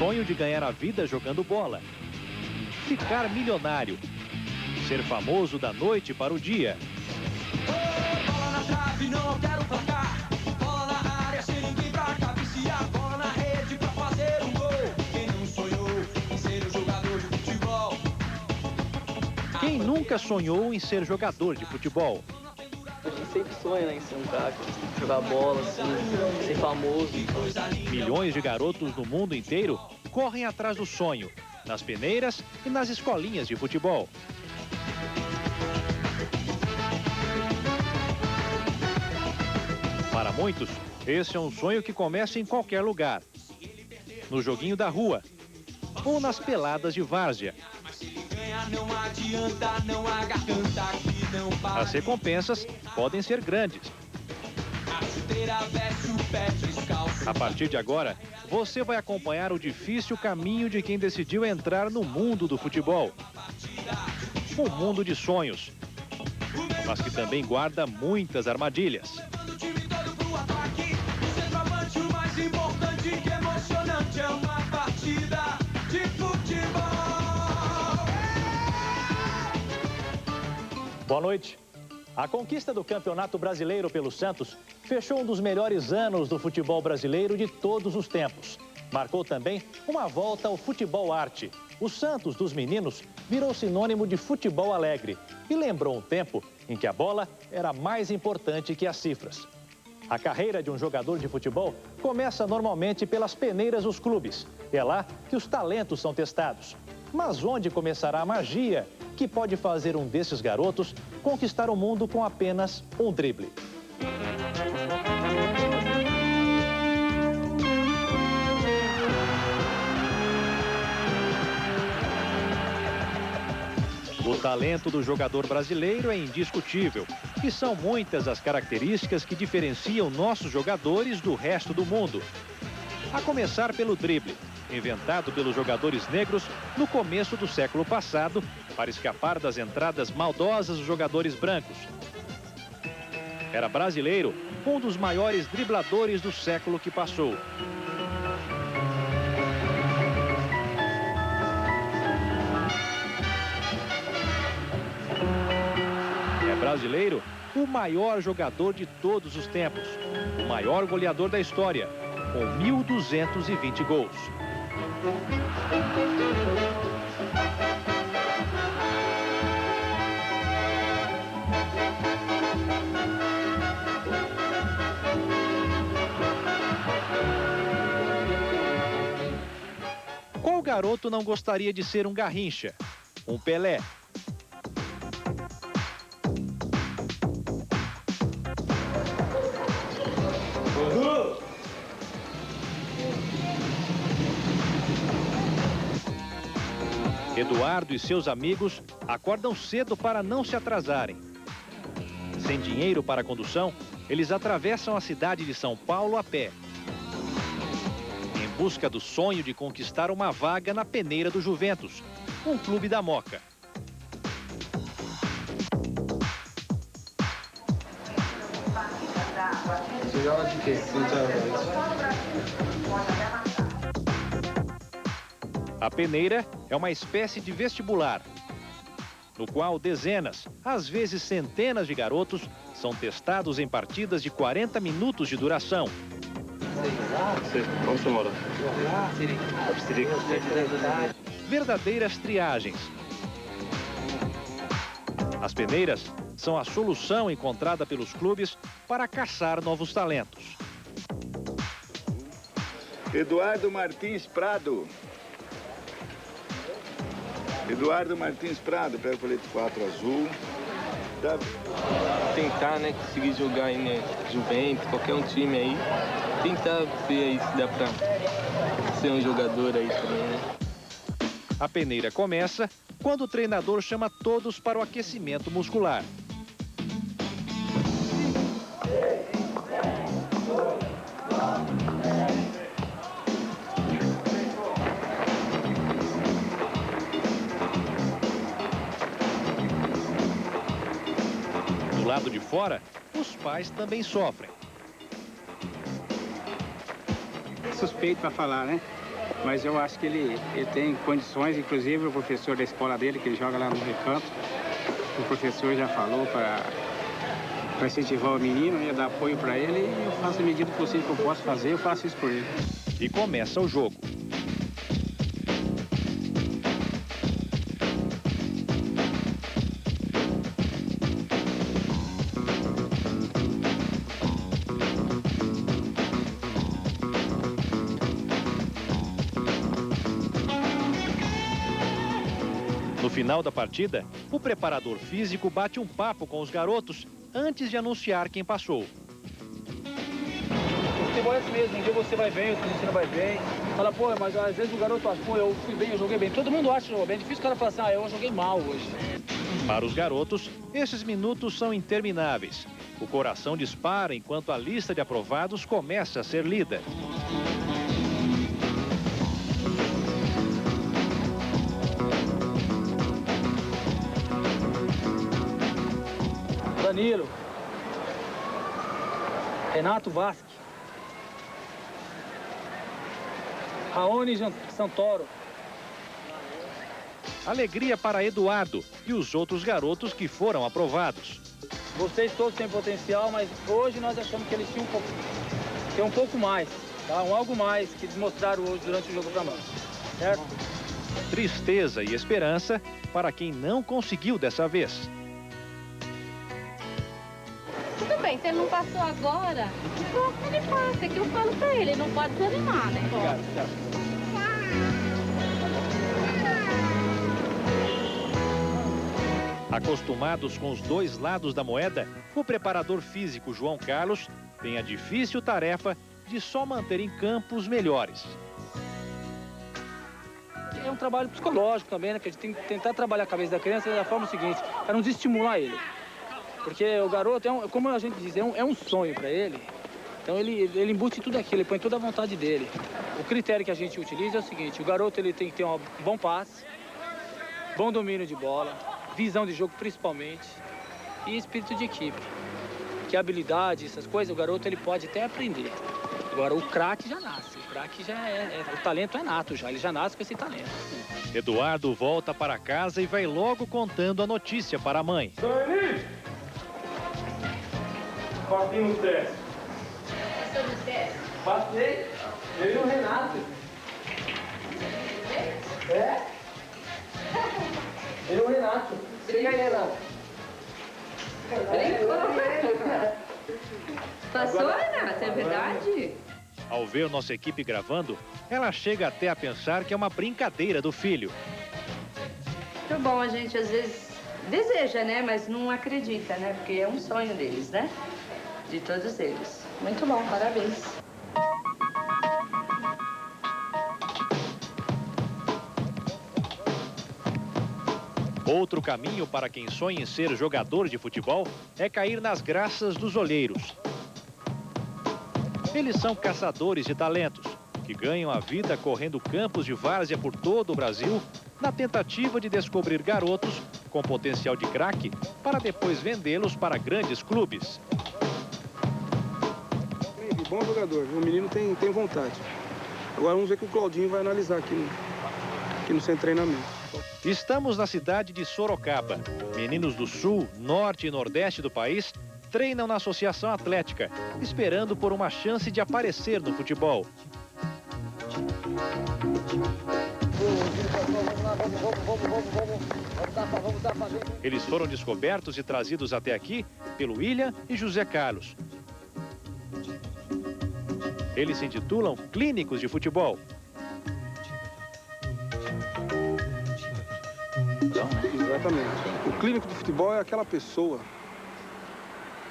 sonho de ganhar a vida jogando bola. Ficar milionário. Ser famoso da noite para o dia. Bola na trave, não quero placar. Bola na área, sem ninguém pra cabecear. Bola na rede pra fazer um gol. Quem não sonhou em ser um jogador de futebol? Quem nunca sonhou em ser jogador de futebol? A gente sempre sonha, né, em ser um craque, jogar bola, assim, ser famoso. Milhões de garotos no mundo inteiro correm atrás do sonho, nas peneiras e nas escolinhas de futebol. Para muitos, esse é um sonho que começa em qualquer lugar. No joguinho da rua ou nas peladas de várzea. As recompensas podem ser grandes. A partir de agora, você vai acompanhar o difícil caminho de quem decidiu entrar no mundo do futebol. Um mundo de sonhos, mas que também guarda muitas armadilhas. Boa noite. A conquista do Campeonato Brasileiro pelo Santos fechou um dos melhores anos do futebol brasileiro de todos os tempos. Marcou também uma volta ao futebol arte. O Santos dos meninos virou sinônimo de futebol alegre e lembrou um tempo em que a bola era mais importante que as cifras. A carreira de um jogador de futebol começa normalmente pelas peneiras dos clubes. É lá que os talentos são testados. Mas onde começará a magia que pode fazer um desses garotos conquistar o mundo com apenas um drible? O talento do jogador brasileiro é indiscutível e são muitas as características que diferenciam nossos jogadores do resto do mundo. A começar pelo drible, inventado pelos jogadores negros no começo do século passado para escapar das entradas maldosas dos jogadores brancos. Era brasileiro, um dos maiores dribladores do século que passou. É brasileiro, o maior jogador de todos os tempos, o maior goleador da história, com 1.220 gols. Qual garoto não gostaria de ser um Garrincha, um Pelé? Eduardo e seus amigos acordam cedo para não se atrasarem. Sem dinheiro para a condução, eles atravessam a cidade de São Paulo a pé. Em busca do sonho de conquistar uma vaga na peneira do Juventus, um clube da Moca. Você joga de quê? A peneira é uma espécie de vestibular, no qual dezenas, às vezes centenas de garotos são testados em partidas de 40 minutos de duração. Onde você mora? Verdadeiras triagens. As peneiras são a solução encontrada pelos clubes para caçar novos talentos. Eduardo Martins Prado. Eduardo Martins Prado, pega o colete 4 azul. Tentar, né, conseguir jogar aí, né, Juventus, qualquer um time aí. Tentar ver aí se dá pra ser um jogador aí também, né? A peneira começa quando o treinador chama todos para o aquecimento muscular. Do lado de fora, os pais também sofrem. Suspeito para falar, né? Mas eu acho que ele tem condições, inclusive o professor da escola dele, que ele joga lá no Recanto, o professor já falou para incentivar o menino, ia dar apoio para ele, e eu faço a medida possível que eu posso fazer, eu faço isso por ele. E começa o jogo. No final da partida, o preparador físico bate um papo com os garotos antes de anunciar quem passou. O futebol é assim mesmo, um dia você vai bem, outro dia você não vai bem. Fala, pô, mas às vezes o garoto acha, pô, eu fui bem, eu joguei bem. Todo mundo acha que jogou bem, é difícil o cara falar assim, eu joguei mal hoje. Para os garotos, esses minutos são intermináveis. O coração dispara enquanto a lista de aprovados começa a ser lida. Danilo, Renato Vasque, Raoni Santoro. Alegria para Eduardo e os outros garotos que foram aprovados. Vocês todos têm potencial, mas hoje nós achamos que eles tinham um pouco mais, tá? Algo mais que eles mostraram hoje durante o jogo para nós, certo? Tristeza e esperança para quem não conseguiu dessa vez. Tudo bem, se ele não passou agora, o próximo ele passa, que eu falo pra ele não pode desanimar, né? Obrigado. Acostumados com os dois lados da moeda, o preparador físico João Carlos tem a difícil tarefa de só manter em campo os melhores. É um trabalho psicológico também, né? Que a gente tem que tentar trabalhar a cabeça da criança da forma seguinte, para não desestimular ele. Porque o garoto, como a gente diz, é um sonho para ele. Então ele embute tudo aquilo, ele põe toda a vontade dele. O critério que a gente utiliza é o seguinte, o garoto ele tem que ter um bom passe, bom domínio de bola, visão de jogo principalmente e espírito de equipe. Que habilidade, essas coisas, o garoto ele pode até aprender. Agora o craque já nasce, o craque já o talento é nato já, ele já nasce com esse talento. Eduardo volta para casa e vai logo contando a notícia para a mãe. Passei no teste. Passou no teste? Passei. Eu e o Renato. É? Eu e o Renato. Chega aí, Renato. Passou, Renata? É verdade? Ao ver nossa equipe gravando, ela chega até a pensar que é uma brincadeira do filho. Muito bom, a gente às vezes deseja, né? Mas não acredita, né? Porque é um sonho deles, né? De todos eles. Muito bom, parabéns. Outro caminho para quem sonha em ser jogador de futebol é cair nas graças dos olheiros. Eles são caçadores de talentos, que ganham a vida correndo campos de várzea por todo o Brasil, na tentativa de descobrir garotos com potencial de craque, para depois vendê-los para grandes clubes. Bom jogador, o menino tem vontade. Agora vamos ver que o Claudinho vai analisar aqui no centro de treinamento. Estamos na cidade de Sorocaba. Meninos do sul, norte e nordeste do país treinam na associação atlética, esperando por uma chance de aparecer no futebol. Eles foram descobertos e trazidos até aqui pelo William e José Carlos. Eles se intitulam Clínicos de Futebol. Exatamente. O clínico de futebol é aquela pessoa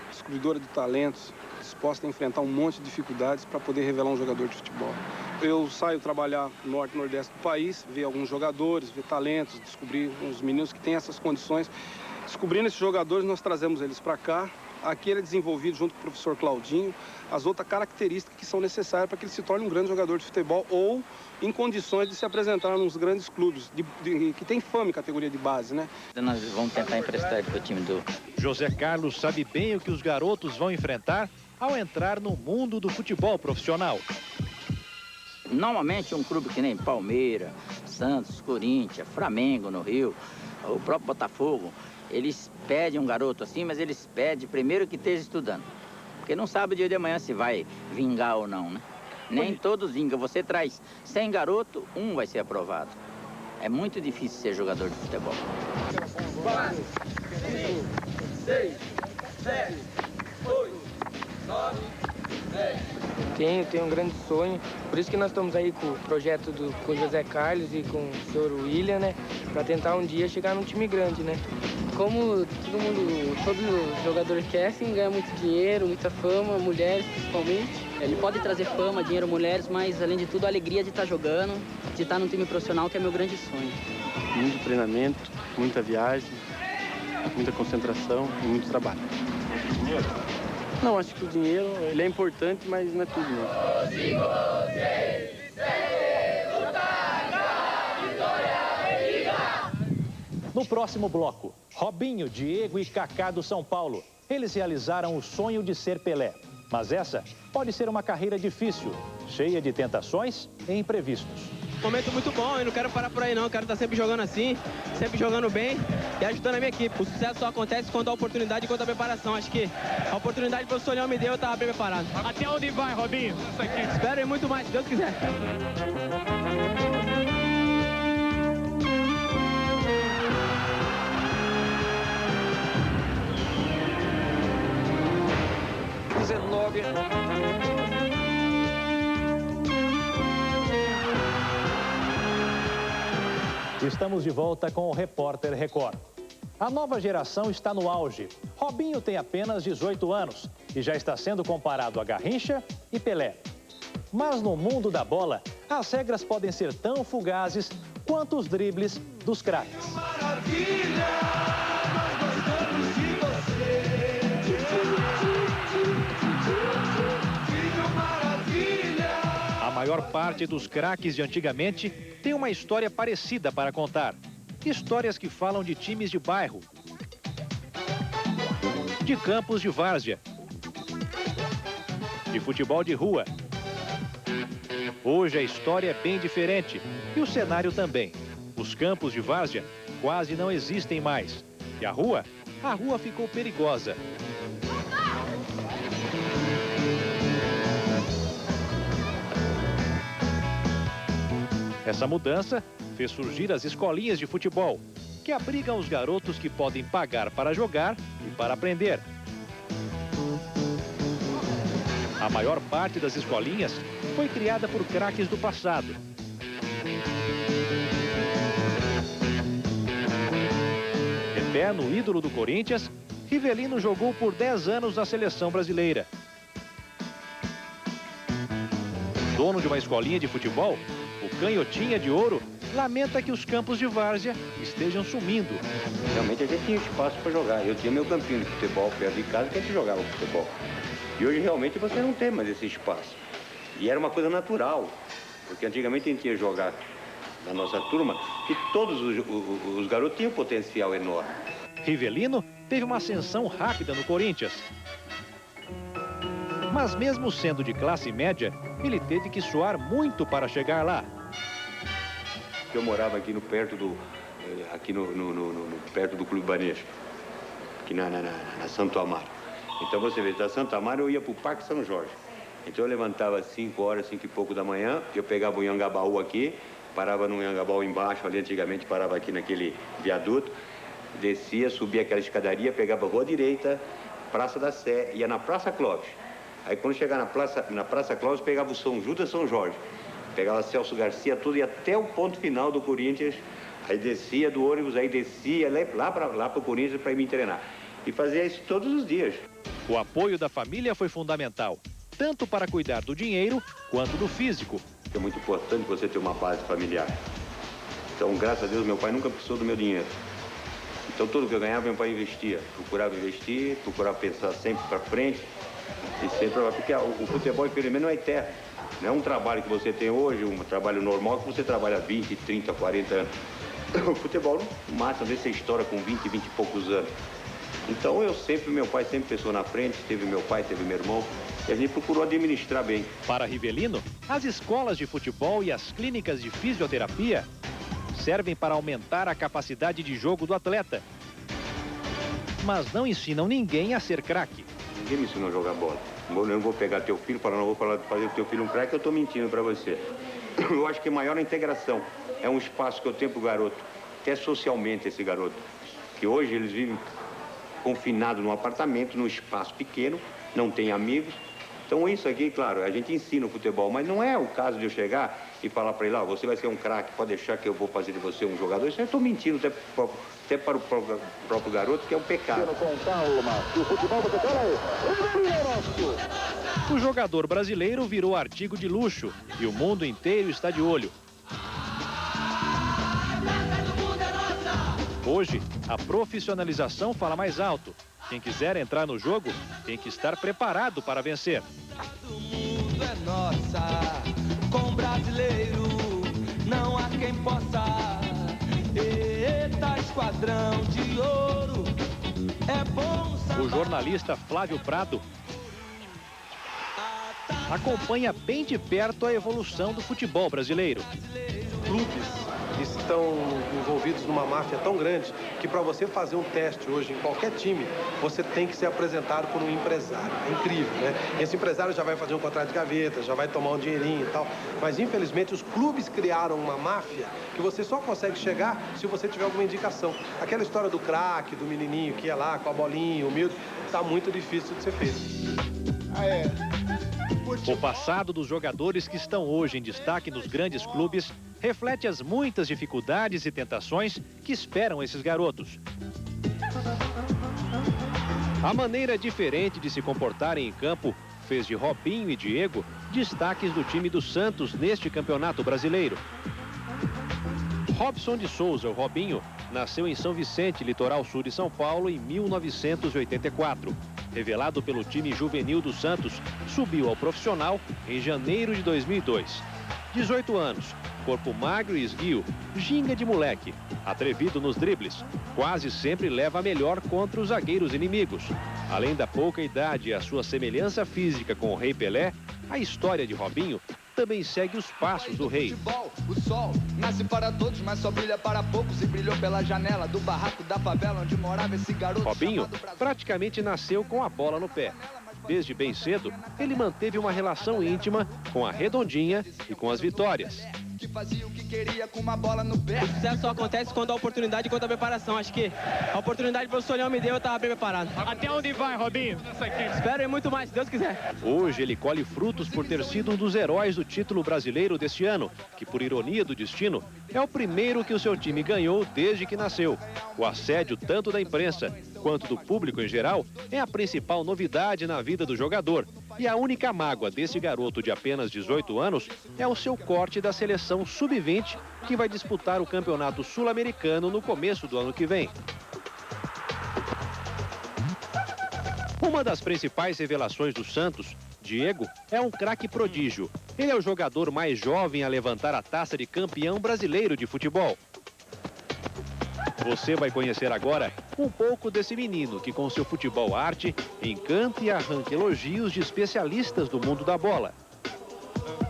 descobridora de talentos, disposta a enfrentar um monte de dificuldades para poder revelar um jogador de futebol. Eu saio trabalhar no norte e nordeste do país, ver alguns jogadores, ver talentos, descobrir uns meninos que têm essas condições. Descobrindo esses jogadores, nós trazemos eles para cá. Aqui ele é desenvolvido junto com o professor Claudinho as outras características que são necessárias para que ele se torne um grande jogador de futebol ou em condições de se apresentar nos grandes clubes que tem fama em categoria de base, né? Nós vamos tentar emprestar ele para o time do... José Carlos sabe bem o que os garotos vão enfrentar ao entrar no mundo do futebol profissional. Normalmente um clube que nem Palmeiras, Santos, Corinthians, Flamengo no Rio, o próprio Botafogo, eles pedem um garoto assim, mas eles pedem primeiro que esteja estudando. Porque não sabe o dia de amanhã se vai vingar ou não, né? Nem todos vingam. Você traz 100 garotos, um vai ser aprovado. É muito difícil ser jogador de futebol. 4, 5, 6, 7, 8, 9, 10. Tenho um grande sonho, por isso que nós estamos aí com o projeto com o José Carlos e com o senhor William, né? Para tentar um dia chegar num time grande, né? Como todos os jogadores querem, ganhar muito dinheiro, muita fama, mulheres principalmente. Ele pode trazer fama, dinheiro, mulheres, mas além de tudo a alegria de estar jogando, de estar num time profissional, que é meu grande sonho. Muito treinamento, muita viagem, muita concentração e muito trabalho. Não, acho que o dinheiro ele é importante, mas não é tudo, não. No próximo bloco, Robinho, Diego e Kaká do São Paulo. Eles realizaram o sonho de ser Pelé. Mas essa pode ser uma carreira difícil, cheia de tentações e imprevistos. Momento muito bom, eu não quero parar por aí não, eu quero estar sempre jogando assim, sempre jogando bem e ajudando a minha equipe. O sucesso só acontece quando a oportunidade e quando a preparação. Acho que a oportunidade que o professor Leão me deu, eu estava bem preparado. Até onde vai, Robinho? Espero ir muito mais, se Deus quiser. Estamos de volta com o Repórter Record. A nova geração está no auge. Robinho tem apenas 18 anos e já está sendo comparado a Garrincha e Pelé. Mas no mundo da bola, as regras podem ser tão fugazes quanto os dribles dos craques. A maior parte dos craques de antigamente tem uma história parecida para contar. Histórias que falam de times de bairro, de campos de várzea, de futebol de rua. Hoje a história é bem diferente e o cenário também. Os campos de várzea quase não existem mais. E a rua ficou perigosa. Essa mudança fez surgir as escolinhas de futebol, que abrigam os garotos que podem pagar para jogar e para aprender. A maior parte das escolinhas foi criada por craques do passado. Eterno ídolo do Corinthians, Rivelino jogou por 10 anos na seleção brasileira. Dono de uma escolinha de futebol, o Canhotinha de Ouro lamenta que os campos de várzea estejam sumindo. Realmente a gente tinha espaço para jogar. Eu tinha meu campinho de futebol perto de casa que a gente jogava futebol. E hoje realmente você não tem mais esse espaço. E era uma coisa natural, porque antigamente a gente ia jogar na nossa turma e todos os garotos tinham um potencial enorme. Rivelino teve uma ascensão rápida no Corinthians. Mas mesmo sendo de classe média, ele teve que suar muito para chegar lá. Eu morava aqui perto do Clube Banesco, aqui na Santo Amaro. Então você vê, da Santo Amaro eu ia para o Parque São Jorge. Então eu levantava às 5 horas, 5 e pouco da manhã, eu pegava o Anhangabaú aqui, parava no Anhangabaú embaixo, ali antigamente parava aqui naquele viaduto, descia, subia aquela escadaria, pegava a Rua Direita, Praça da Sé, ia na Praça Clóvis. Aí quando chegava na Praça Clóvis, pegava o São Judas São Jorge. Pegava Celso Garcia, tudo, e até o ponto final do Corinthians. Aí descia do ônibus, aí descia lá para o Corinthians para ir me treinar. E fazia isso todos os dias. O apoio da família foi fundamental, tanto para cuidar do dinheiro quanto do físico. É muito importante você ter uma base familiar. Então, graças a Deus, meu pai nunca precisou do meu dinheiro. Então, tudo que eu ganhava, meu pai investia. Procurava investir, procurava pensar sempre para frente. E sempre, porque o futebol, infelizmente, não é eterno. Não é um trabalho que você tem hoje, um trabalho normal, que você trabalha 20, 30, 40 anos. O futebol, no máximo, às vezes você estoura com 20 e poucos anos. Então meu pai sempre pensou na frente, teve meu pai, teve meu irmão, e a gente procurou administrar bem. Para Rivelino, as escolas de futebol e as clínicas de fisioterapia servem para aumentar a capacidade de jogo do atleta, mas não ensinam ninguém a ser craque. Ninguém me ensinou a jogar bola. Eu não vou pegar teu filho e falar, não vou fazer teu filho um craque, eu estou mentindo para você. Eu acho que é maior a integração. É um espaço que eu tenho para o garoto, até socialmente esse garoto. Que hoje eles vivem confinados num apartamento, num espaço pequeno, não tem amigos. Então isso aqui, claro, a gente ensina o futebol, mas não é o caso de eu chegar e falar para ele, você vai ser um craque, pode deixar que eu vou fazer de você um jogador. Isso eu estou mentindo até para o próprio garoto, que é um pecado. O jogador brasileiro virou artigo de luxo e o mundo inteiro está de olho. Hoje, a profissionalização fala mais alto. Quem quiser entrar no jogo tem que estar preparado para vencer. O mundo é nossa, com brasileiro não há quem possa. Eita, esquadrão de ouro, é bom saber. O jornalista Flávio Prado acompanha bem de perto a evolução do futebol brasileiro. Clubes estão envolvidos numa máfia tão grande que para você fazer um teste hoje em qualquer time, você tem que ser apresentado por um empresário. É incrível, né? Esse empresário já vai fazer um contrato de gaveta, já vai tomar um dinheirinho e tal. Mas, infelizmente, os clubes criaram uma máfia que você só consegue chegar se você tiver alguma indicação. Aquela história do craque, do menininho que ia lá com a bolinha, humilde, está muito difícil de ser feito. O passado dos jogadores que estão hoje em destaque nos grandes clubes reflete as muitas dificuldades e tentações que esperam esses garotos. A maneira diferente de se comportarem em campo fez de Robinho e Diego destaques do time do Santos neste campeonato brasileiro. Robson de Souza, o Robinho, nasceu em São Vicente, litoral sul de São Paulo, em 1984. Revelado pelo time juvenil do Santos, subiu ao profissional em janeiro de 2002. 18 anos, corpo magro e esguio, ginga de moleque, atrevido nos dribles, quase sempre leva a melhor contra os zagueiros inimigos. Além da pouca idade e a sua semelhança física com o Rei Pelé, a história de Robinho também segue os passos do rei. O sol nasce para todos, mas só brilha para poucos, e brilhou pela janela do barraco da favela onde morava esse garoto. Robinho praticamente nasceu com a bola no pé. Desde bem cedo, ele manteve uma relação íntima com a redondinha e com as vitórias. Que fazia o que queria com uma bola no pé. O sucesso só acontece quando a oportunidade e quando a preparação. Acho que a oportunidade que o professor Leão me deu, eu estava bem preparado. Até onde vai, Robinho? Espero ir muito mais, se Deus quiser. Hoje ele colhe frutos por ter sido um dos heróis do título brasileiro deste ano, que, por ironia do destino, é o primeiro que o seu time ganhou desde que nasceu. O assédio tanto da imprensa quanto do público em geral é a principal novidade na vida do jogador. E a única mágoa desse garoto de apenas 18 anos é o seu corte da seleção sub-20, que vai disputar o campeonato sul-americano no começo do ano que vem. Uma das principais revelações do Santos, Diego, é um craque prodígio. Ele é o jogador mais jovem a levantar a taça de campeão brasileiro de futebol. Você vai conhecer agora um pouco desse menino que, com seu futebol arte, encanta e arranca elogios de especialistas do mundo da bola.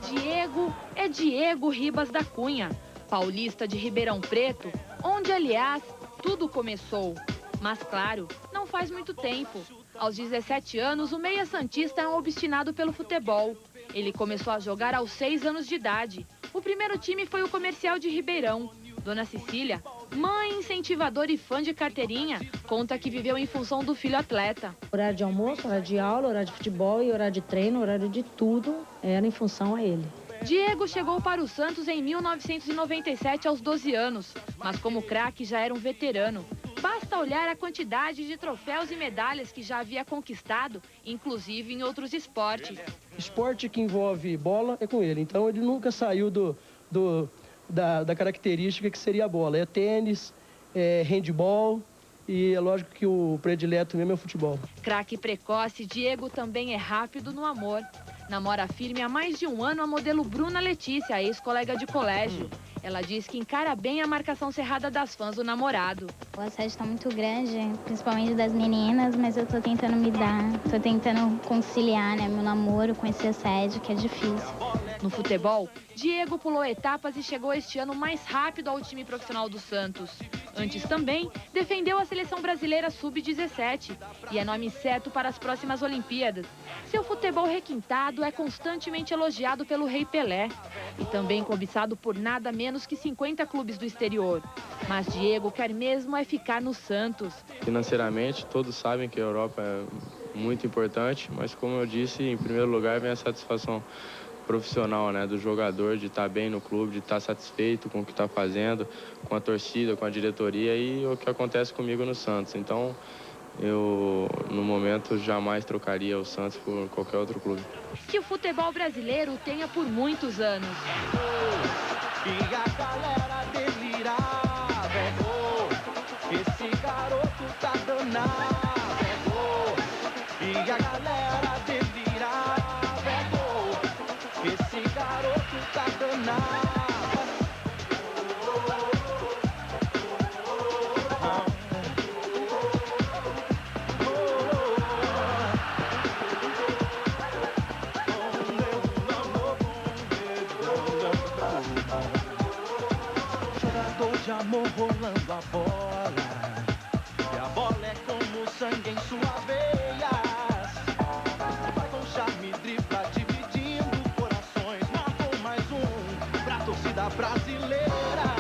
Diego é Diego Ribas da Cunha, paulista de Ribeirão Preto, onde, aliás, tudo começou. Mas, claro, não faz muito tempo. Aos 17 anos, o meia santista é um obstinado pelo futebol. Ele começou a jogar aos 6 anos de idade. O primeiro time foi o Comercial de Ribeirão. Dona Cecília, mãe incentivadora e fã de carteirinha, conta que viveu em função do filho atleta. Horário de almoço, horário de aula, horário de futebol e horário de treino, horário de tudo era em função a ele. Diego chegou para o Santos em 1997 aos 12 anos, mas como craque já era um veterano. Basta olhar a quantidade de troféus e medalhas que já havia conquistado, inclusive em outros esportes. Esporte que envolve bola é com ele, então ele nunca saiu da característica que seria a bola. É tênis, é handball e é lógico que o predileto mesmo é o futebol. Craque precoce, Diego também é rápido no amor. Namora firme há mais de um ano a modelo Bruna Letícia, ex-colega de colégio. Ela diz que encara bem a marcação cerrada das fãs do namorado. O assédio está muito grande, principalmente das meninas, mas eu tô tentando me dar, tô tentando conciliar, né, meu namoro com esse assédio, que é difícil. No futebol, Diego pulou etapas e chegou este ano mais rápido ao time profissional do Santos. Antes também, defendeu a seleção brasileira sub-17 e é nome certo para as próximas Olimpíadas. Seu futebol requintado é constantemente elogiado pelo Rei Pelé e também cobiçado por nada menos que 50 clubes do exterior. Mas Diego quer mesmo é ficar no Santos. Financeiramente, todos sabem que a Europa é muito importante, mas como eu disse, em primeiro lugar vem a satisfação profissional, né, do jogador, de estar bem no clube, de estar satisfeito com o que está fazendo, com a torcida, com a diretoria e o que acontece comigo no Santos. Então, eu, no momento, jamais trocaria o Santos por qualquer outro clube. Que o futebol brasileiro tenha por muitos anos. E a galera delirar, esse garoto tá danado, e a galera delirar, esse garoto tá danado. Jogador de amor rolando a bola, e a bola é como sangue em sua veia. Vai com charme, dribla, dividindo corações. Marcou mais um pra torcida brasileira.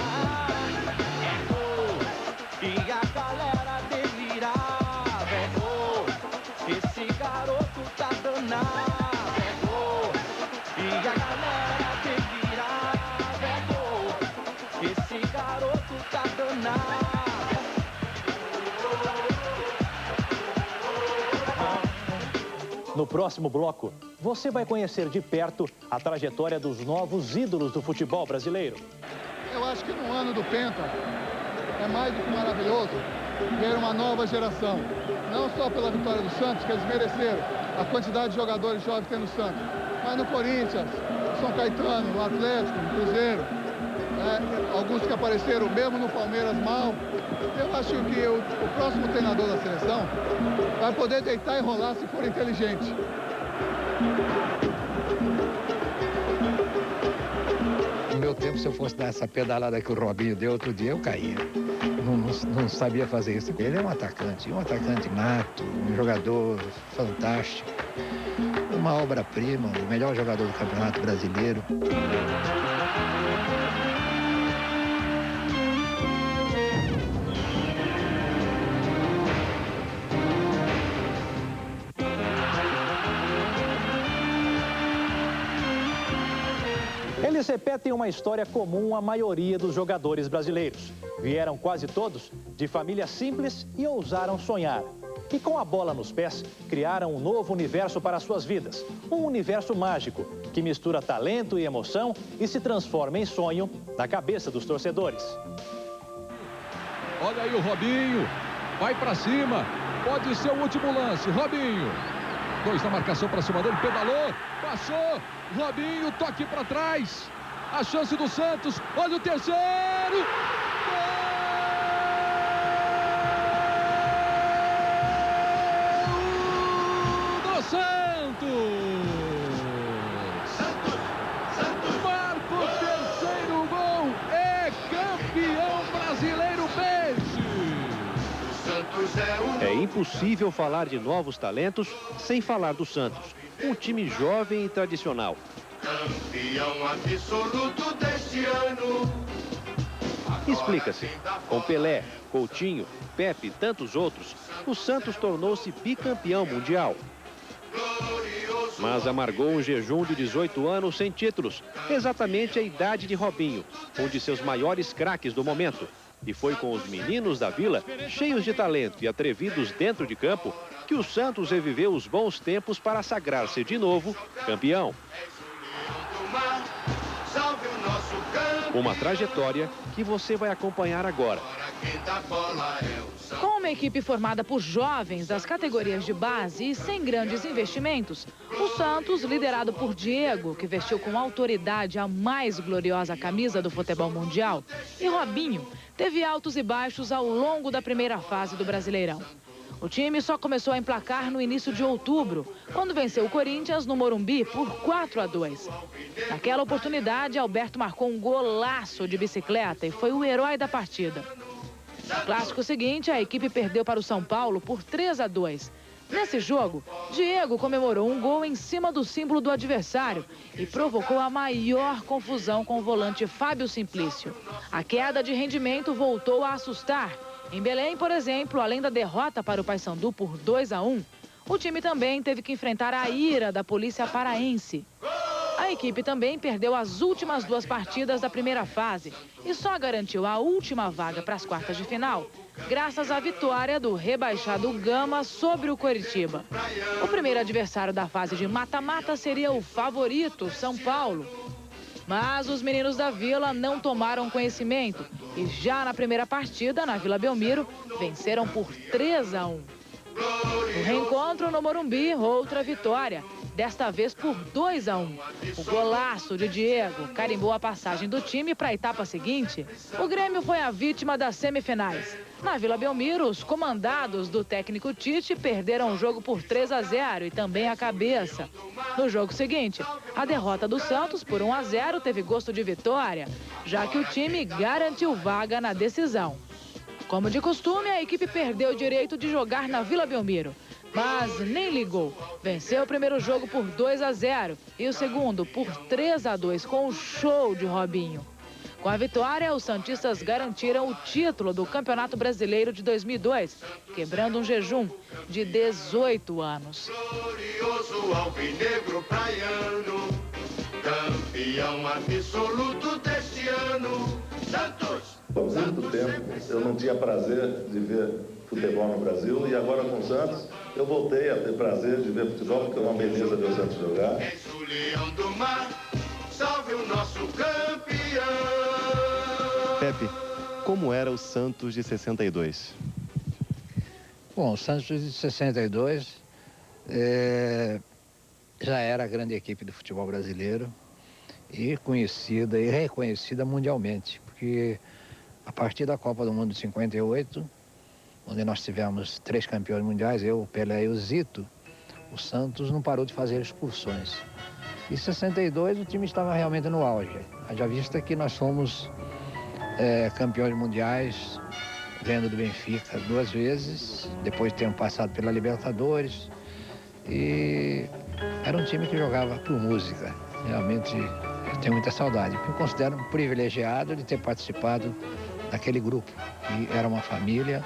E a galera delirar, esse garoto tá danado. E a galera delirar, esse garoto tá danado. No próximo bloco, você vai conhecer de perto a trajetória dos novos ídolos do futebol brasileiro. Eu acho que no ano do Penta é mais do que maravilhoso ver uma nova geração. Não só pela vitória do Santos, que eles mereceram a quantidade de jogadores jovens que tem no Santos, mas no Corinthians, São Caetano, no Atlético, no Cruzeiro, alguns que apareceram mesmo no Palmeiras mal. Eu acho que o próximo treinador da seleção vai poder deitar e rolar se for inteligente. No meu tempo, se eu fosse dar essa pedalada que o Robinho deu outro dia, eu caía. Não sabia fazer isso. Ele é um atacante nato, um jogador fantástico, uma obra-prima, o melhor jogador do Campeonato Brasileiro. Eles repetem uma história comum à maioria dos jogadores brasileiros. Vieram quase todos de famílias simples e ousaram sonhar. E com a bola nos pés, criaram um novo universo para suas vidas. Um universo mágico, que mistura talento e emoção e se transforma em sonho na cabeça dos torcedores. Olha aí o Robinho, vai pra cima, pode ser o último lance, Robinho. 2 na marcação pra cima dele, pedalou, passou, Robinho, toque pra trás. A chance do Santos, olha o terceiro. Gol do Santos. Marca o terceiro gol, é campeão brasileiro peixe. É impossível falar de novos talentos sem falar do Santos. Um time jovem e tradicional. Campeão absoluto deste ano. Explica-se. Com Pelé, Coutinho, Pepe e tantos outros, o Santos tornou-se bicampeão mundial. Mas amargou um jejum de 18 anos sem títulos, exatamente a idade de Robinho, um de seus maiores craques do momento. E foi com os meninos da Vila, cheios de talento e atrevidos dentro de campo, que o Santos reviveu os bons tempos para sagrar-se de novo campeão. Uma trajetória que você vai acompanhar agora. Com uma equipe formada por jovens das categorias de base e sem grandes investimentos, o Santos, liderado por Diego, que vestiu com autoridade a mais gloriosa camisa do futebol mundial, e Robinho, teve altos e baixos ao longo da primeira fase do Brasileirão. O time só começou a emplacar no início de outubro, quando venceu o Corinthians no Morumbi por 4-2. Naquela oportunidade, Alberto marcou um golaço de bicicleta e foi o herói da partida. No clássico seguinte, a equipe perdeu para o São Paulo por 3-2. Nesse jogo, Diego comemorou um gol em cima do símbolo do adversário e provocou a maior confusão com o volante Fábio Simplício. A queda de rendimento voltou a assustar. Em Belém, por exemplo, além da derrota para o Paysandu por 2-1, o time também teve que enfrentar a ira da polícia paraense. A equipe também perdeu as últimas 2 partidas da primeira fase e só garantiu a última vaga para as quartas de final, graças à vitória do rebaixado Gama sobre o Coritiba. O primeiro adversário da fase de mata-mata seria o favorito, São Paulo. Mas os meninos da Vila não tomaram conhecimento e já na primeira partida, na Vila Belmiro, venceram por 3-1. No reencontro no Morumbi, outra vitória, desta vez por 2-1. O golaço de Diego carimbou a passagem do time para a etapa seguinte. O Grêmio foi a vítima das semifinais. Na Vila Belmiro, os comandados do técnico Tite perderam o jogo por 3-0 e também a cabeça. No jogo seguinte, a derrota do Santos por 1-0 teve gosto de vitória, já que o time garantiu vaga na decisão. Como de costume, a equipe perdeu o direito de jogar na Vila Belmiro, mas nem ligou. Venceu o primeiro jogo por 2-0 e o segundo por 3-2 com o show de Robinho. Com a vitória, os santistas garantiram o título do Campeonato Brasileiro de 2002, quebrando um jejum de 18 anos. Glorioso alvinegro praiano, campeão absoluto deste ano, Santos! Há muito tempo eu não tinha prazer de ver futebol no Brasil e agora com o Santos eu voltei a ter prazer de ver futebol, porque é uma beleza ver o Santos jogar. O leão do mar, salve o nosso campeão! Pepe, como era o Santos de 62? Bom, o Santos de 62 já era a grande equipe do futebol brasileiro e conhecida e reconhecida mundialmente, porque a partir da Copa do Mundo de 58, onde nós tivemos 3 campeões mundiais, eu, o Pelé e o Zito, o Santos não parou de fazer excursões. Em 62 o time estava realmente no auge, haja vista que nós fomos campeões mundiais, ganhando do Benfica 2 vezes, depois de termos passado pela Libertadores, e era um time que jogava por música. Realmente eu tenho muita saudade, porque eu considero um privilegiado de ter participado daquele grupo, que era uma família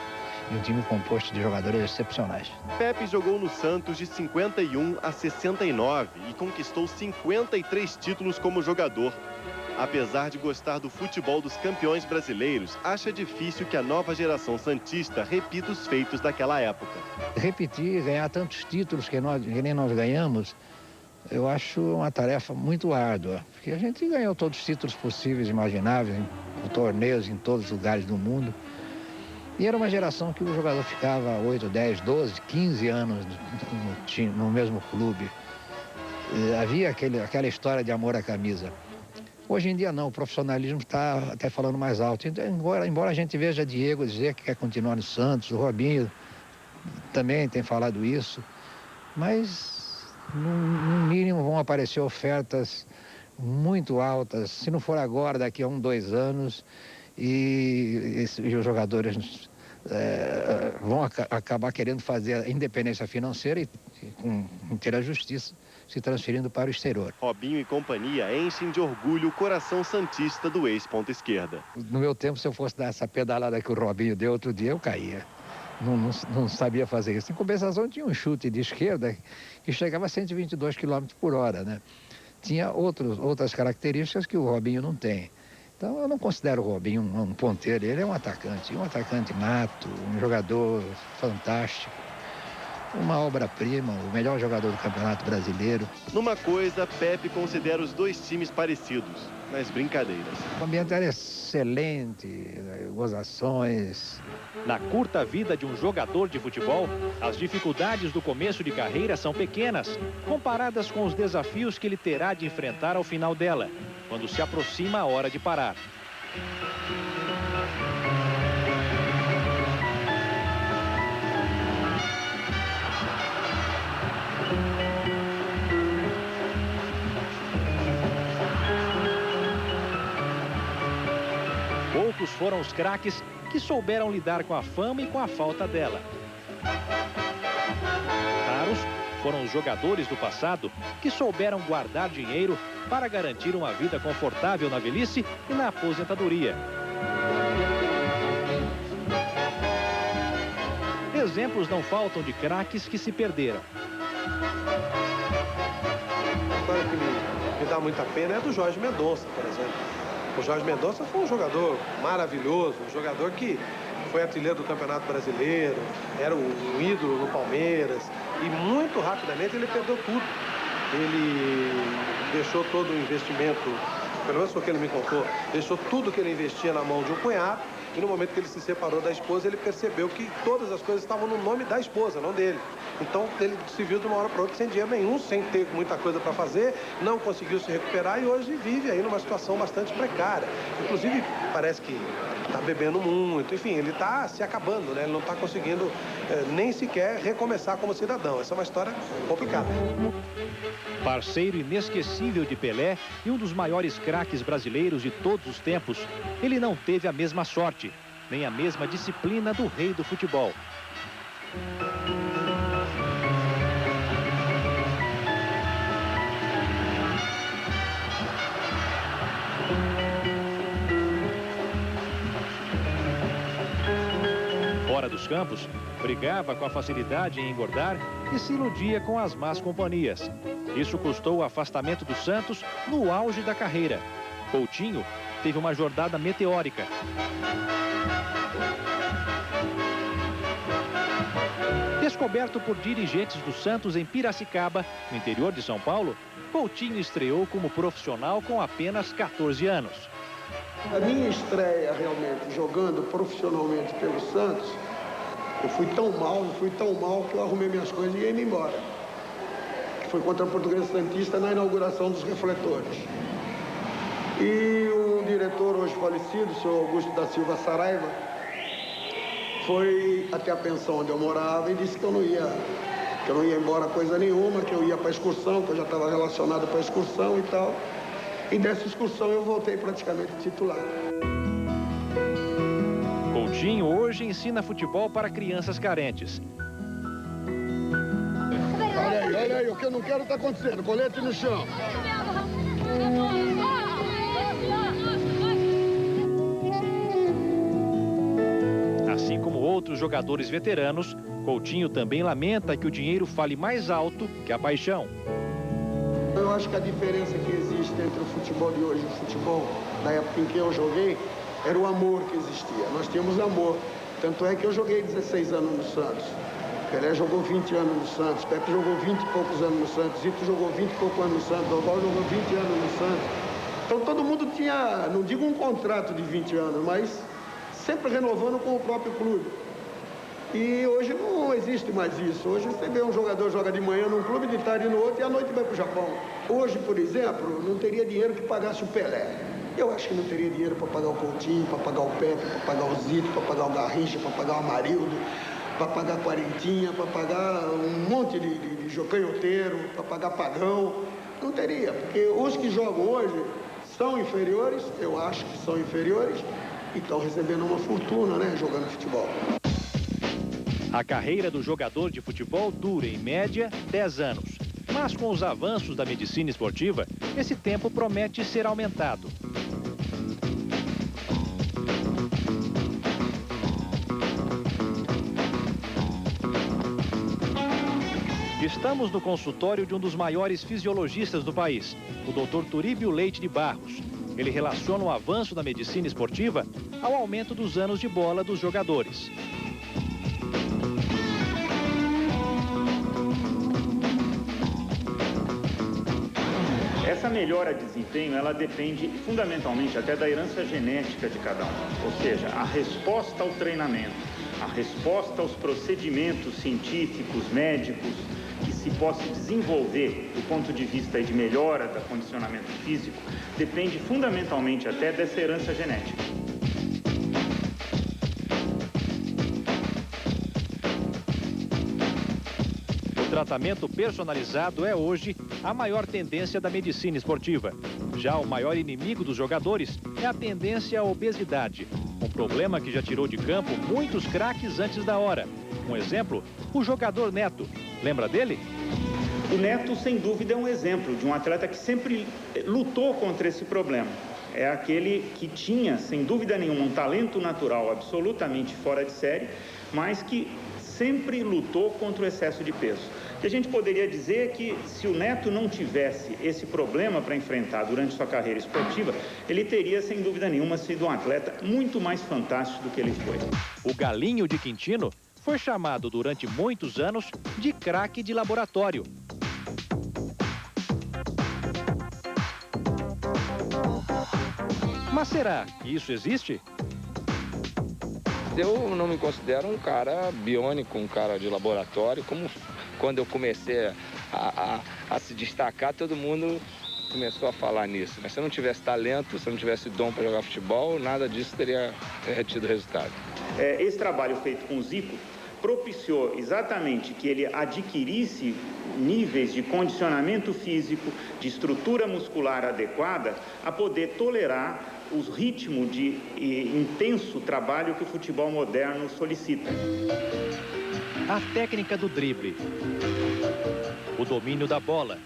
e um time composto de jogadores excepcionais. Pepe jogou no Santos de 51 a 69 e conquistou 53 títulos como jogador. Apesar de gostar do futebol dos campeões brasileiros, acha difícil que a nova geração santista repita os feitos daquela época. Repetir, ganhar tantos títulos que nem nós ganhamos, eu acho uma tarefa muito árdua, porque a gente ganhou todos os títulos possíveis e imagináveis, em torneios em todos os lugares do mundo. E era uma geração que o jogador ficava 8, 10, 12, 15 anos no mesmo clube. Havia aquela história de amor à camisa. Hoje em dia não, o profissionalismo está até falando mais alto. Então, embora a gente veja Diego dizer que quer continuar no Santos, o Robinho também tem falado isso, mas no mínimo vão aparecer ofertas muito altas, se não for agora, daqui a 1, 2 anos, e os jogadores vão acabar querendo fazer a independência financeira e com inteira justiça, se transferindo para o exterior. Robinho e companhia enchem de orgulho o coração santista do ex-ponta esquerda. No meu tempo, se eu fosse dar essa pedalada que o Robinho deu outro dia, eu caía. Não sabia fazer isso. Em compensação, tinha um chute de esquerda que chegava a 122 km por hora, né? Tinha outras características que o Robinho não tem. Então, eu não considero o Robinho um ponteiro. Ele é um atacante nato, um jogador fantástico. uma obra-prima, o melhor jogador do Campeonato Brasileiro. Numa coisa, Pepe considera os dois times parecidos, nas brincadeiras. O ambiente era excelente, gozações. Na curta vida de um jogador de futebol, as dificuldades do começo de carreira são pequenas, comparadas com os desafios que ele terá de enfrentar ao final dela, quando se aproxima a hora de parar. Poucos foram os craques que souberam lidar com a fama e com a falta dela. Raros foram os jogadores do passado que souberam guardar dinheiro para garantir uma vida confortável na velhice e na aposentadoria. Exemplos não faltam de craques que se perderam. A história que me dá muita pena é do Jorge Mendonça, por exemplo. O Jorge Mendonça foi um jogador maravilhoso, um jogador que foi artilheiro do Campeonato Brasileiro, era um ídolo no Palmeiras e muito rapidamente ele perdeu tudo. Ele deixou todo o investimento, pelo menos foi o que ele me contou, deixou tudo que ele investia na mão de um cunhado e no momento que ele se separou da esposa ele percebeu que todas as coisas estavam no nome da esposa, não dele. Então ele se viu de uma hora para outra sem dinheiro nenhum, sem ter muita coisa para fazer, não conseguiu se recuperar e hoje vive aí numa situação bastante precária. Inclusive parece que está bebendo muito, enfim, ele está se acabando, né? Ele não está conseguindo nem sequer recomeçar como cidadão. Essa é uma história complicada. Parceiro inesquecível de Pelé e um dos maiores craques brasileiros de todos os tempos, ele não teve a mesma sorte, nem a mesma disciplina do rei do futebol. Fora dos campos, brigava com a facilidade em engordar e se iludia com as más companhias. Isso custou o afastamento do Santos no auge da carreira. Coutinho teve uma jornada meteórica. Descoberto por dirigentes do Santos em Piracicaba, no interior de São Paulo, Coutinho estreou como profissional com apenas 14 anos. A minha estreia realmente jogando profissionalmente pelo Santos, eu fui tão mal que eu arrumei minhas coisas e ia me embora. Foi contra a Portuguesa Santista na inauguração dos refletores. E um diretor hoje falecido, o senhor Augusto da Silva Saraiva, foi até a pensão onde eu morava e disse que eu não ia embora coisa nenhuma, que eu ia para a excursão, que eu já estava relacionado para a excursão e tal. E dessa excursão eu voltei praticamente titular. Coutinho hoje ensina futebol para crianças carentes. Olha aí, o que eu não quero está acontecendo. Colete no chão. Assim como outros jogadores veteranos, Coutinho também lamenta que o dinheiro fale mais alto que a paixão. Eu acho que a diferença que existe entre o futebol de hoje e o futebol da época em que eu joguei era o amor que existia. Nós tínhamos amor. Tanto é que eu joguei 16 anos no Santos. Pelé jogou 20 anos no Santos. Pepe jogou 20 e poucos anos no Santos. Zito jogou 20 e poucos anos no Santos. Doval jogou 20 anos no Santos. Então todo mundo tinha, não digo um contrato de 20 anos, mas sempre renovando com o próprio clube. E hoje não existe mais isso. Hoje você vê um jogador joga de manhã num clube, de tarde no outro e à noite vai para o Japão. Hoje, por exemplo, não teria dinheiro que pagasse o Pelé. Eu acho que não teria dinheiro para pagar o Coutinho, para pagar o Pepe, para pagar o Zito, para pagar o Garrincha, para pagar o Amarildo, para pagar a Quarentinha, para pagar um monte de canhoteiro, para pagar Pagão. Não teria, porque os que jogam hoje são inferiores, eu acho que são inferiores, e estão recebendo uma fortuna, né, jogando futebol. A carreira do jogador de futebol dura, em média, 10 anos. Mas com os avanços da medicina esportiva, esse tempo promete ser aumentado. Estamos no consultório de um dos maiores fisiologistas do país, o Dr. Turíbio Leite de Barros. Ele relaciona o avanço da medicina esportiva ao aumento dos anos de bola dos jogadores. melhora de desempenho, ela depende fundamentalmente até da herança genética de cada um. Ou seja, a resposta ao treinamento, a resposta aos procedimentos científicos, médicos, que se possa desenvolver do ponto de vista de melhora do condicionamento físico, depende fundamentalmente até dessa herança genética. O tratamento personalizado é hoje a maior tendência da medicina esportiva. Já o maior inimigo dos jogadores é a tendência à obesidade, um problema que já tirou de campo muitos craques antes da hora. Um exemplo, o jogador Neto. Lembra dele? O Neto, sem dúvida, é um exemplo de um atleta que sempre lutou contra esse problema. É aquele que tinha, sem dúvida nenhuma, um talento natural absolutamente fora de série, mas que sempre lutou contra o excesso de peso. O que a gente poderia dizer é que se o Neto não tivesse esse problema para enfrentar durante sua carreira esportiva, ele teria, sem dúvida nenhuma, sido um atleta muito mais fantástico do que ele foi. O Galinho de Quintino foi chamado durante muitos anos de craque de laboratório. Mas será que isso existe? Eu não me considero um cara biônico, um cara de laboratório. Como quando eu comecei a se destacar, todo mundo começou a falar nisso. Mas se eu não tivesse talento, se eu não tivesse dom para jogar futebol, nada disso teria tido resultado. Esse trabalho feito com o Zico propiciou exatamente que ele adquirisse níveis de condicionamento físico, de estrutura muscular adequada, a poder tolerar os ritmos de intenso trabalho que o futebol moderno solicita. A técnica do drible, o domínio da bola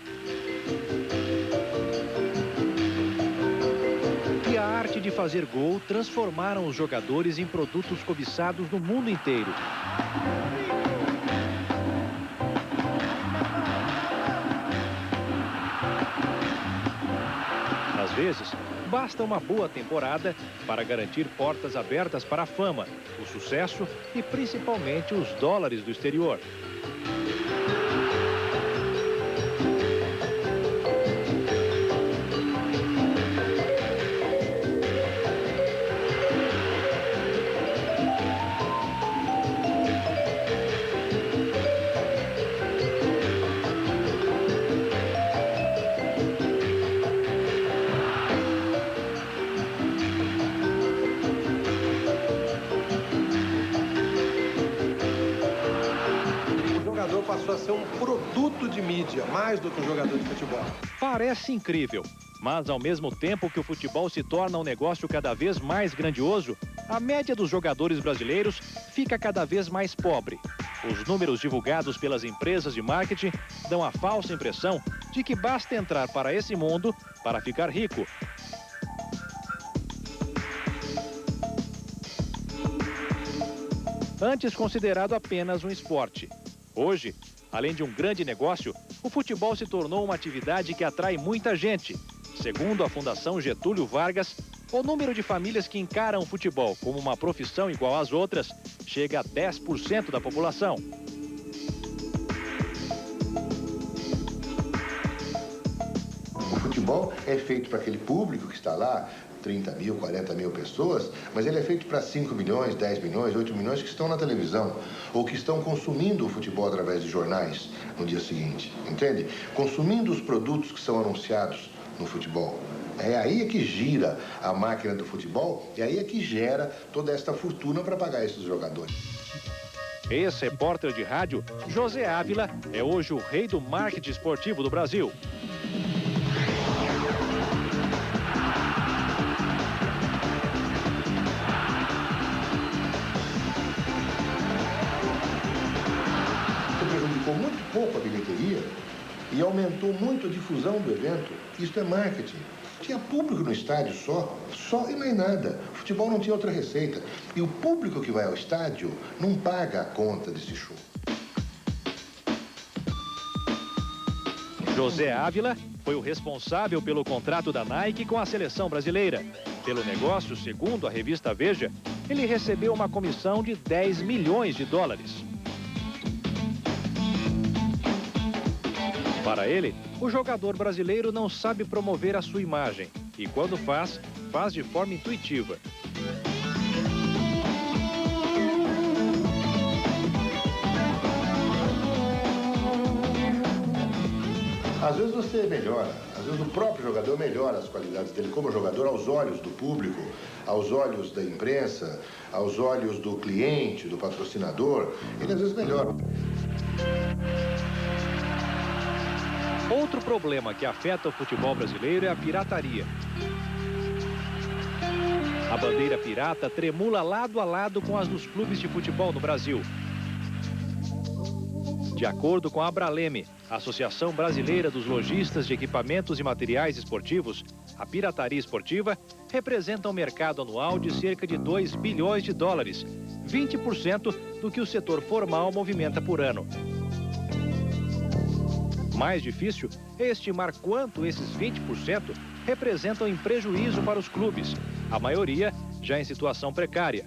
e a arte de fazer gol transformaram os jogadores em produtos cobiçados no mundo inteiro. Às vezes, basta uma boa temporada para garantir portas abertas para a fama, o sucesso e principalmente os dólares do exterior. Passou a ser um produto de mídia, mais do que um jogador de futebol. Parece incrível, mas ao mesmo tempo que o futebol se torna um negócio cada vez mais grandioso, a média dos jogadores brasileiros fica cada vez mais pobre. Os números divulgados pelas empresas de marketing dão a falsa impressão de que basta entrar para esse mundo para ficar rico. Antes considerado apenas um esporte. Hoje, além de um grande negócio, o futebol se tornou uma atividade que atrai muita gente. Segundo a Fundação Getúlio Vargas, o número de famílias que encaram o futebol como uma profissão igual às outras chega a 10% da população. O futebol é feito para aquele público que está lá, 30 mil, 40 mil pessoas, mas ele é feito para 5 milhões, 10 milhões, 8 milhões que estão na televisão ou que estão consumindo o futebol através de jornais no dia seguinte, entende? Consumindo os produtos que são anunciados no futebol. É aí que gira a máquina do futebol e aí é que gera toda esta fortuna para pagar esses jogadores. Ex-repórter de rádio, José Ávila, é hoje o rei do marketing esportivo do Brasil. Muito pouco a bilheteria e aumentou muito a difusão do evento. Isso é marketing. Tinha público no estádio só e mais nada. O futebol não tinha outra receita. E o público que vai ao estádio não paga a conta desse show. José Ávila foi o responsável pelo contrato da Nike com a seleção brasileira. Pelo negócio, segundo a revista Veja, ele recebeu uma comissão de 10 milhões de dólares. Para ele, o jogador brasileiro não sabe promover a sua imagem e, quando faz de forma intuitiva. Às vezes você melhora, às vezes o próprio jogador melhora as qualidades dele como jogador aos olhos do público, aos olhos da imprensa, aos olhos do cliente, do patrocinador, ele às vezes melhora. Outro problema que afeta o futebol brasileiro é a pirataria. A bandeira pirata tremula lado a lado com as dos clubes de futebol no Brasil. De acordo com a Abraleme, a Associação Brasileira dos Lojistas de Equipamentos e Materiais Esportivos, a pirataria esportiva representa um mercado anual de cerca de 2 bilhões de dólares, 20% do que o setor formal movimenta por ano. Mais difícil é estimar quanto esses 20% representam em prejuízo para os clubes, a maioria já em situação precária.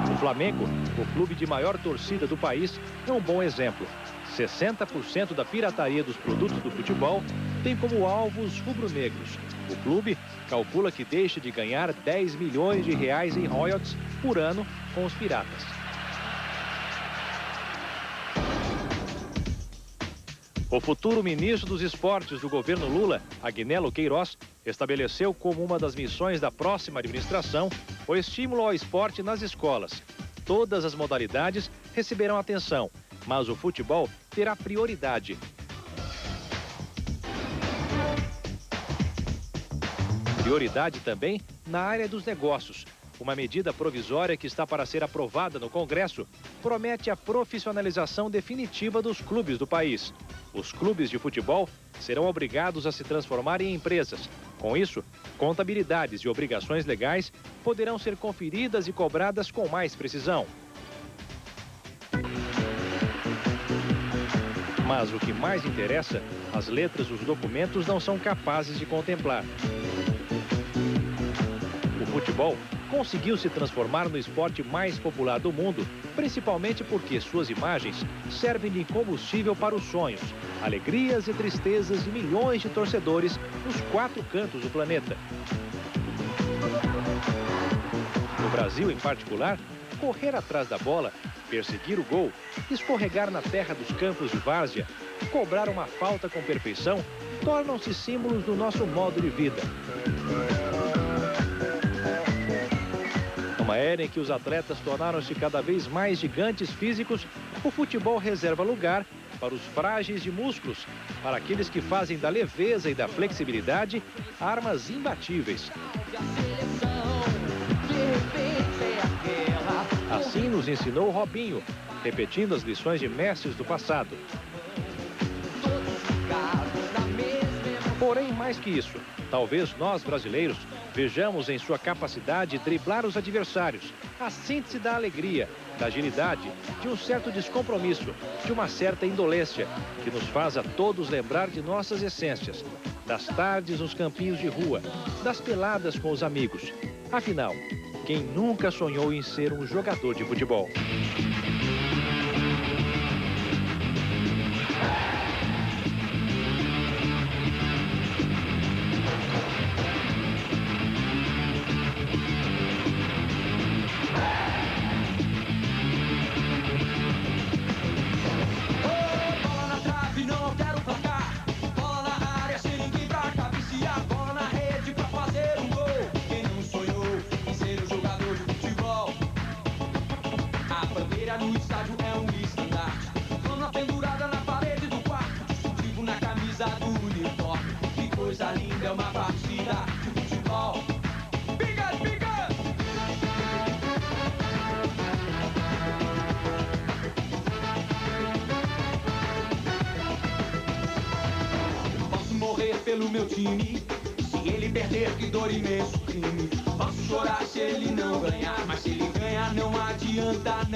O Flamengo, o clube de maior torcida do país, é um bom exemplo. 60% da pirataria dos produtos do futebol tem como alvo os rubro-negros. O clube calcula que deixa de ganhar 10 milhões de reais em royalties por ano com os piratas. O futuro ministro dos Esportes do governo Lula, Agnello Queiroz, estabeleceu como uma das missões da próxima administração o estímulo ao esporte nas escolas. Todas as modalidades receberão atenção, mas o futebol terá prioridade. Prioridade também na área dos negócios. Uma medida provisória que está para ser aprovada no Congresso promete a profissionalização definitiva dos clubes do país. Os clubes de futebol serão obrigados a se transformar em empresas. Com isso, contabilidades e obrigações legais poderão ser conferidas e cobradas com mais precisão. Mas o que mais interessa, as letras dos documentos não são capazes de contemplar. O futebol conseguiu se transformar no esporte mais popular do mundo, principalmente porque suas imagens servem de combustível para os sonhos, alegrias e tristezas de milhões de torcedores nos 4 cantos do planeta. No Brasil, em particular, correr atrás da bola, perseguir o gol, escorregar na terra dos campos de várzea, cobrar uma falta com perfeição, tornam-se símbolos do nosso modo de vida. Numa era em que os atletas tornaram-se cada vez mais gigantes físicos, o futebol reserva lugar para os frágeis de músculos, para aqueles que fazem da leveza e da flexibilidade armas imbatíveis. Assim nos ensinou Robinho, repetindo as lições de mestres do passado. Porém, mais que isso, talvez nós, brasileiros, vejamos em sua capacidade de driblar os adversários a síntese da alegria, da agilidade, de um certo descompromisso, de uma certa indolência, que nos faz a todos lembrar de nossas essências, das tardes nos campinhos de rua, das peladas com os amigos. Afinal, quem nunca sonhou em ser um jogador de futebol? No estádio é um estandarte, lona pendurada na parede do quarto, distintivo na camisa do uniforme. Que coisa linda, é uma partida de futebol. Pica, pica! Posso morrer pelo meu time, se ele perder, que dor imenso crime. Posso chorar se ele não ganhar, mas se ele ganhar não adianta